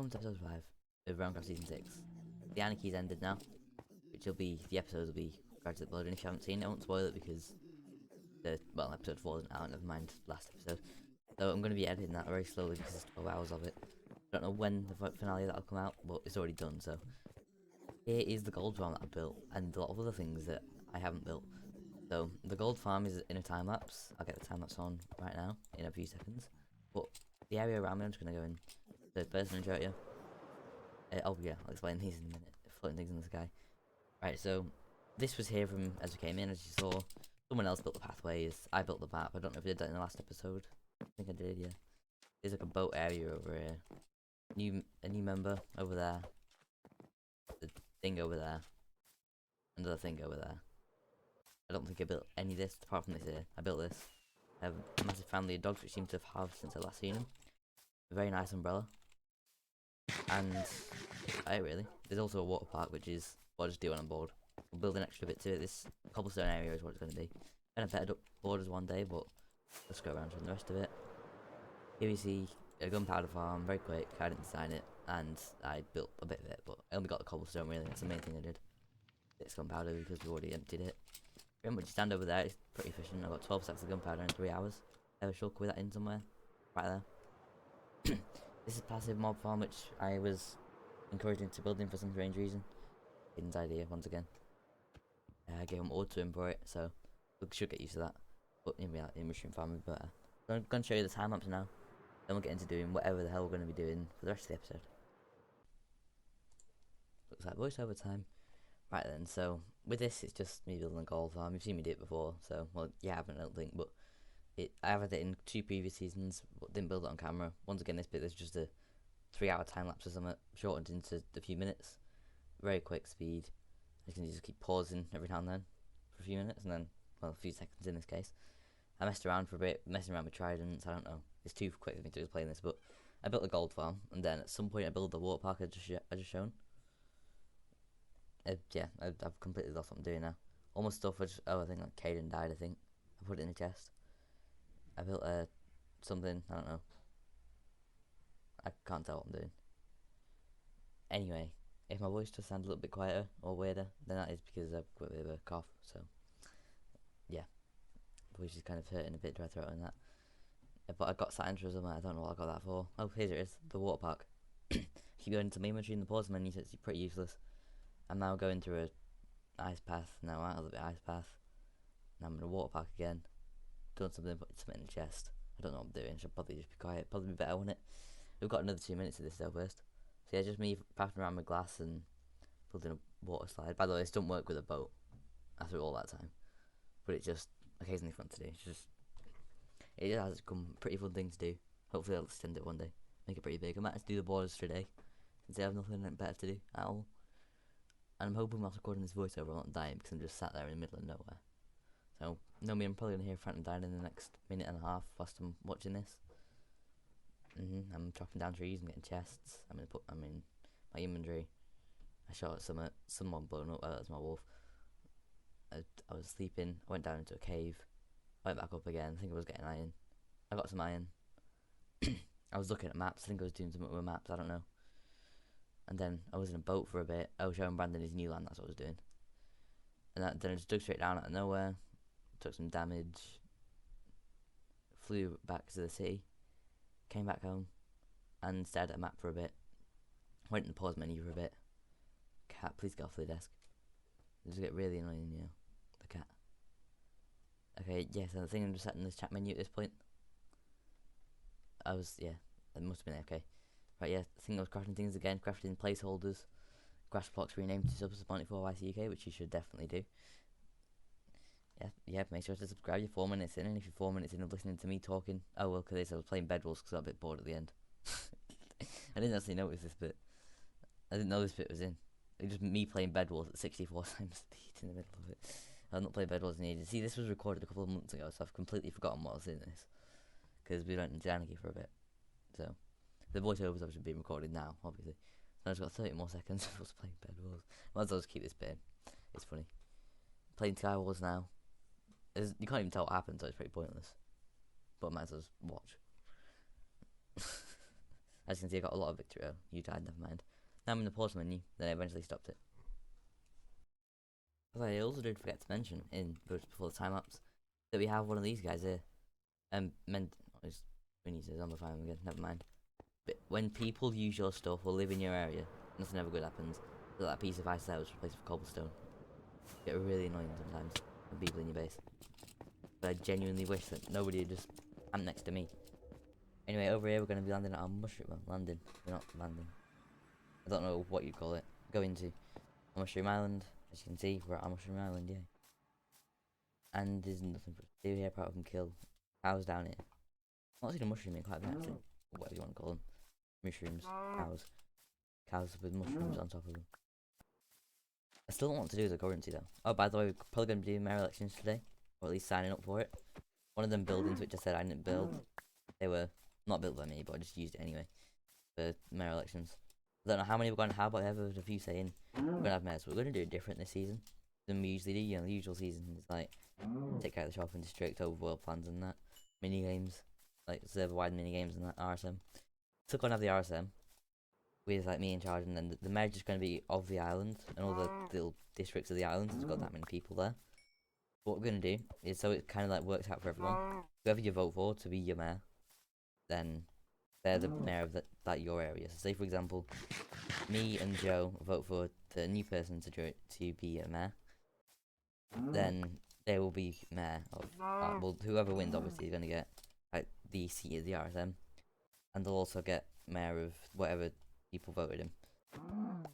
welcome to episode 5 of RealmCraft Season 6. The Anarchy's ended now, which will be, the episodes will be gradually uploaded. If you haven't seen it, I won't spoil it because episode 4 isn't out, never mind last episode. So I'm going to be editing that very slowly because there's 12 hours of it. I don't know when the finale that'll come out, but it's already done, so. Here is the gold farm that I built, and a lot of other things that I haven't built. So, the gold farm is in a time lapse. I'll get the time lapse on right now, in a few seconds. But the area around me, I'm just going to go in third person and show it you. Oh yeah, I'll explain these in a minute. Floating things in the sky. Right, so this was here from as we came in, as you saw. Someone else built the pathways. I built the map. I don't know if I did that in the last episode. I think I did, yeah. There's like a boat area over here. A new member over there. The thing over there. Another thing over there. I don't think I built any of this apart from this here. I built this. I have a massive family of dogs which seem to have halved since I last seen them. A very nice umbrella. And really, there's also a water park, which is what I just do when I'm bored. We'll build an extra bit to it. This cobblestone area is what it's going to be. Kind of bettered up borders one day, but let's go around from the rest of it. Here we see a gunpowder farm, very quick. I didn't design it, and I built a bit of it, but I only got the cobblestone really. That's the main thing I did. It's gunpowder because we already emptied it. Pretty much stand over there. It's pretty efficient. I got 12 stacks of gunpowder in 3 hours. I have a shulker with that in somewhere, right there. This is a passive mob farm, which I was encouraging to build in for some strange reason. Hidden's idea, once again. I gave him auto import it, so we should get used to that. But in reality, mushroom farm is better. So I'm going to show you the time lapse now. Then we'll get into doing whatever the hell we're going to be doing for the rest of the episode. Looks like voiceover time. Right then, so with this, it's just me building a gold farm. You've seen me do it before, so, well, you haven't, I don't think, but I have had it in 2 previous seasons, but didn't build it on camera. Once again, this bit is just a 3-hour time lapse or something, shortened into a few minutes. Very quick speed. You can just keep pausing every now and then for a few minutes, and then, well, a few seconds in this case. I messed around for a bit, messing around with tridents, I don't know. It's too quick for me to explain this, but I built a gold farm, and then at some point I built the water park I just shown. Yeah, I've completely lost what I'm doing now. All my stuff, I think like Caden died, I think. I put it in a chest. I built something, I don't know. I can't tell what I'm doing. Anyway, if my voice does sound a little bit quieter or weirder, then that is because I've got a bit of a cough, so yeah. Voice is kind of hurting a bit, dry throat and that. But I got Satantrism, I don't know what I got that for. Oh, here it is, the water park. Keep going to the main menu in the pause menu, so it's pretty useless. I'm now going through a ice path, now out of the ice path. Now I'm in a water park again. Doing something, put something in the chest. I don't know what I'm doing, should probably just be quiet, probably be better, wouldn't it? We've got another 2 minutes of this though first. So yeah, just me passing around with glass and building a water slide. By the way, this doesn't work with a boat after all that time. But it's just occasionally fun to do. It has become a pretty fun thing to do. Hopefully I'll extend it one day. Make it pretty big. I might have to do the borders today, since I have nothing better to do at all. And I'm hoping whilst recording this voiceover I'm not dying because I'm just sat there in the middle of nowhere. So, no, I'm probably going to hear Franklin dying in the next minute and a half whilst I'm watching this. I'm chopping down trees and getting chests. I'm in my inventory. I shot at someone blown up. That's my wolf. I was sleeping. I went down into a cave. I went back up again. I think I was getting iron. I got some iron. I was looking at maps. I think I was doing something with maps. I don't know. And then I was in a boat for a bit. I was showing Brandon his new land. That's what I was doing. And then I just dug straight down out of nowhere. Took some damage. Flew back to the city. Came back home. And stared at a map for a bit. Went in the pause menu for a bit. Cat, please get off the desk. Just get really annoying, you know. The cat. Okay, yeah, so I think I'm just setting this chat menu at this point. It must have been okay. Right, yeah, I think I was crafting things again, crafting placeholders, grass blocks renamed to Sub-4YCUK, which you should definitely do. Yeah, make sure to subscribe. You're 4 minutes in, and if you're 4 minutes in of listening to me talking, oh well, because I was playing Bedwars because I got a bit bored at the end. I didn't actually notice this bit. I didn't know this bit was in. It was just me playing Bedwars at 64 times speed in the middle of it. I've not played Bedwars in ages. See, this was recorded a couple of months ago, so I've completely forgotten what was in this. Because we went into Anarchy for a bit. So, the voiceovers obviously being recorded now, obviously. So I've just got 30 more seconds of us playing Bedwars. Might as well just keep this bit in. It's funny. Playing Sky Wars now. You can't even tell what happens, so it's pretty pointless. But I might as well just watch. As you can see, I got a lot of victory. Oh, you died, never mind. Now I'm in the pause menu, then I eventually stopped it. But I also did forget to mention, before the time lapse, that we have one of these guys here. We need to zombie farm again, never mind. But when people use your stuff or live in your area, nothing ever good happens. So that piece of ice there was replaced with cobblestone. Get really annoying sometimes when people in your base. But I genuinely wish that nobody would just camp next to me. Anyway, over here we're going to be landing at our mushroom. Well, landing. We're not landing. I don't know what you'd call it. Going to a mushroom island. As you can see, we're at our mushroom island, yeah. And there's nothing for us to do here apart from kill cows down here. I've not seen a mushroom here quite a bit actually. Or whatever you want to call them. Mushrooms. Cows. Cows with mushrooms on top of them. I still don't want to do the currency though. Oh, by the way, we're probably going to be doing mayor elections today. Or at least signing up for it. One of them buildings which I said I didn't build. They were not built by me, but I just used it anyway. For mayor elections. I don't know how many we're going to have, but I have a few saying we're going to have mayors. We're going to do it different this season than we usually do. You know, the usual season is like take out the shopping district, overworld plans and that. Mini games. Like server wide mini games and that. RSM. Still going to have the RSM. With like me in charge, and then the mayor is just going to be of the island and all the little districts of the island. There's got that many people there. What we're going to do is so it kind of like works out for everyone. Whoever you vote for to be your mayor, then they're the mayor of that your area. So say for example, me and Joe vote for the new person to be a mayor. Then they will be mayor of. Well, whoever wins obviously is going to get like the seat of the RSM, and they'll also get mayor of whatever people voted him.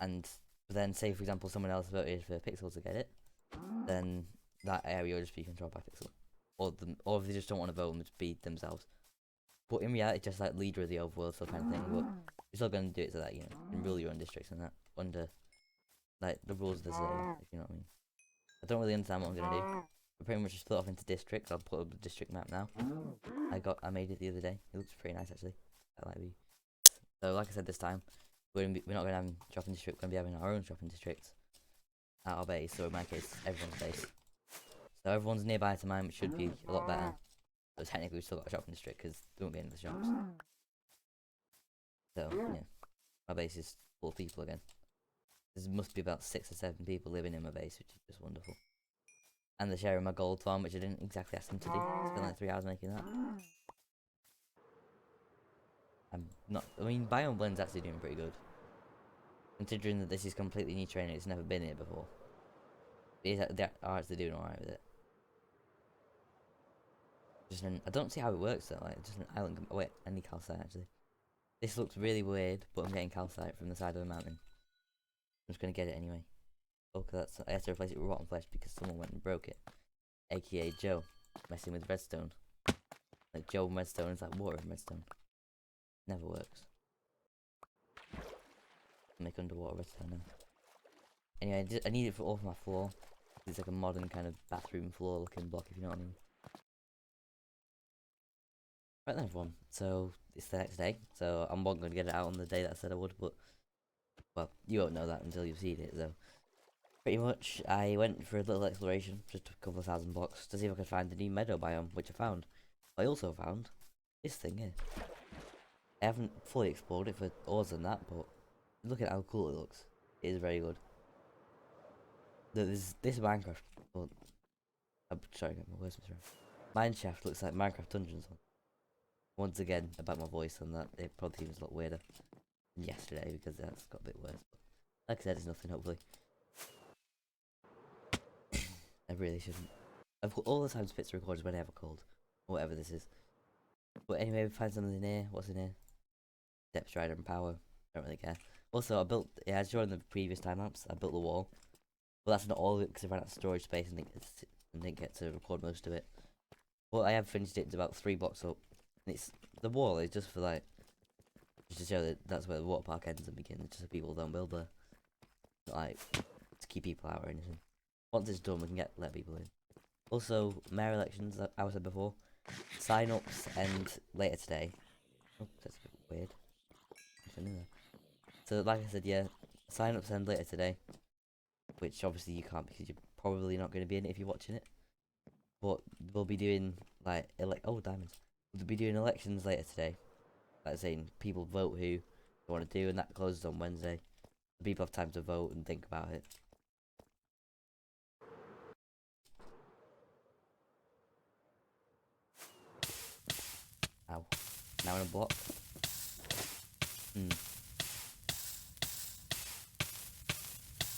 And then say for example someone else voted for Pixel to get it, then that area will just be controlled by Pixel, or if they just don't want to vote and just be themselves. But in reality, just like leader of the overworld, sort of kind of thing. But you're still going to do it so that you can rule your own districts and that under like the rules of the server, if you know what I mean. I don't really understand what I'm going to do. I pretty much just split off into districts. I'll put up the district map now. I made it the other day. It looks pretty nice actually. I like it. So like I said, this time we're not going to have a shopping district. We're going to be having our own shopping districts at our base. So in my case, everyone's base. So everyone's nearby to mine, which should be a lot better. But technically we've still got a shopping district because there won't be any of the shops. So yeah, my base is full of people again. There must be about 6 or 7 people living in my base, which is just wonderful. And they're sharing my gold farm, which I didn't exactly ask them to do. Spent like 3 hours making that. I mean, Biome Blend's actually doing pretty good. Considering that this is completely new terrain, it's never been here before. They're actually doing alright with it. I don't see how it works though, like, just an island, wait, I need calcite actually. This looks really weird, but I'm getting calcite from the side of the mountain. I'm just gonna get it anyway. Oh, cause I have to replace it with rotten flesh because someone went and broke it. AKA Joe, messing with redstone. Like Joe and redstone is like water and redstone. Never works. Make underwater redstone now. Anyway, I need it for all of my floor. It's like a modern kind of bathroom floor looking block, if you know what I mean. Right then everyone, so it's the next day, so I'm not going to get it out on the day that I said I would, but, well, you won't know that until you've seen it, so. Pretty much, I went for a little exploration, just a couple of 1,000 blocks, to see if I could find the new Meadow Biome, which I found. I also found this thing here. I haven't fully explored it for ores and that, but look at how cool it looks. It is very good. This Minecraft, well, I'm sorry, I got my words wrong. Mineshaft looks like Minecraft Dungeons. Once again, about my voice and that, it probably seems a lot weirder than yesterday because that's got a bit worse. But like I said, it's nothing, hopefully. I really shouldn't. I've got all the time spits recorded when I have a cold, or whatever this is. But anyway, we find something in here. What's in here? Depth strider and power. Don't really care. Also, I built, yeah, as during the previous time lapse, I built the wall. But that's not all of it because I ran out of storage space and didn't get to record most of it. But I have finished it. It's about 3 blocks up. It's the wall is just for like just to show that that's where the water park ends and begins, just so people don't build there. Not like to keep people out or anything. Once it's done, we can let people in. Also, mayor elections, I said before, sign-ups end later today. Oh, that's a bit weird. So, like I said, yeah, sign-ups end later today, which obviously you can't because you're probably not going to be in it if you're watching it. But we'll be doing like oh, diamonds. We'll be doing elections later today, like saying people vote who they want to do, and that closes on Wednesday. People have time to vote and think about it. Ow. Now in a block.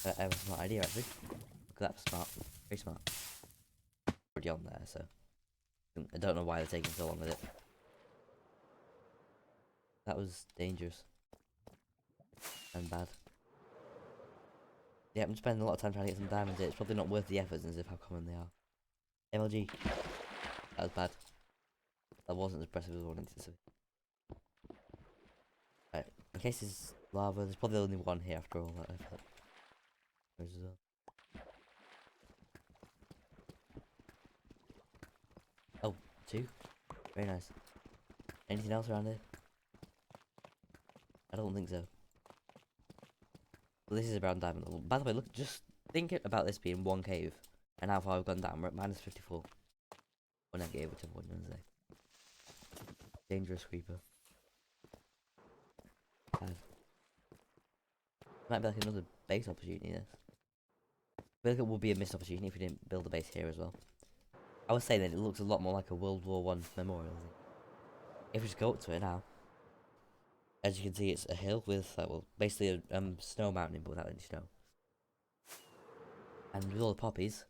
That was a smart idea, actually. Look at that, smart. Very smart. Already on there, so I don't know why they're taking so long with it. That was dangerous and bad. Yeah, I'm spending a lot of time trying to get some diamonds here. It's probably not worth the effort since of how common they are. MLG. That was bad. That wasn't as impressive as I wanted it to be. Right, in case there's lava, there's probably only one here after all that effort. There's as well. Oh, two. Very nice. Anything else around here? I don't think so. Well, this is a brown diamond. By the way, look, just think about this being one cave and how far we've gone down. We're at minus 54. Or negative, whichever one you want to say. Dangerous creeper. Bad. Might be like another base opportunity, this. I feel like it would be a missed opportunity if we didn't build a base here as well. I was saying that it looks a lot more like a World War I memorial thing. If we just go up to it now, as you can see, it's a hill with, well, basically a snow mountain, but without any snow. And with all the poppies,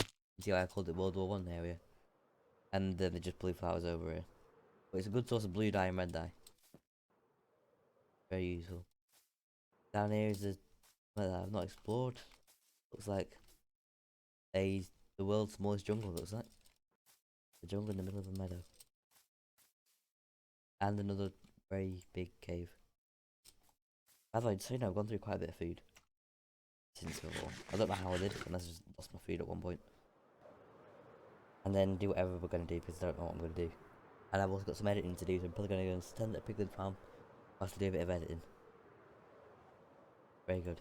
you see why I called it World War I area. And then they just blue flowers over here. But it's a good source of blue dye and red dye. Very useful. Down here is a well, that I've not explored. Looks like the world's smallest jungle. Looks like the jungle in the middle of a meadow, and another very big cave. By the way, so you know, I've gone through quite a bit of food since before. I don't know how I did, unless I just lost my food at one point. And then do whatever we're gonna do because I don't know what I'm gonna do. And I've also got some editing to do, so I'm probably gonna go and stand at a piglet farm. I have to do a bit of editing. Very good.